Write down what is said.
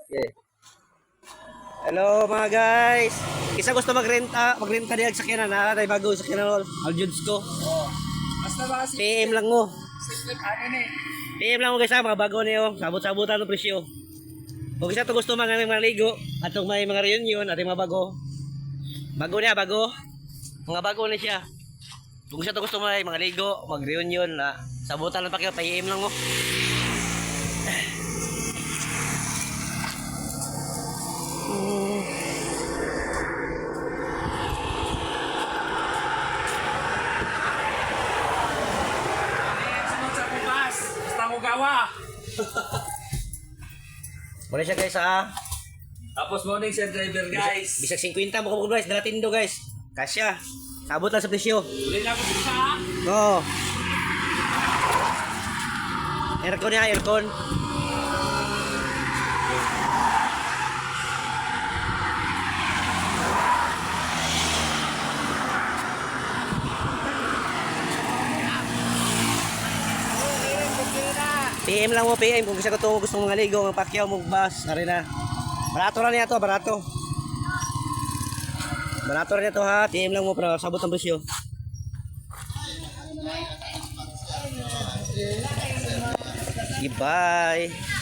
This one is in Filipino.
Okay. Hello mga guys. Isa gusto magrenta diag sa kinan na tay bago sa kinan Aljuds ko. Oh. Basta ba kasi PM lang mo. simple ano ni. PM lang mo guys mga bago niyo. Sabot-sabutan ng presyo. Kung isa to gusto mga ligo, atong may mga reunion, ating mga bago. Bago niya, bago. Mga bago na siya. Kung isa to gusto may mga ligo, mag-reunion na sabutan lang pa kayo, PM lang mo. Sunod sa bukas. Basta ko gawa. Muna siya guys ha. Tapos morning sa driver guys. Bisag 50 mo kung guys, dalatin do guys. Kasya. Sabot lang sa presyo. Uli na ko sa. Oo. Aircon niya, aircon. PM lang mo, PM. Kung gusto mong maligo, ang pakyaw mong bus. Nari na. Barato lang niya to, barato. Barato rin ito ha. PM lang mo para sabot ang presyo. Bye.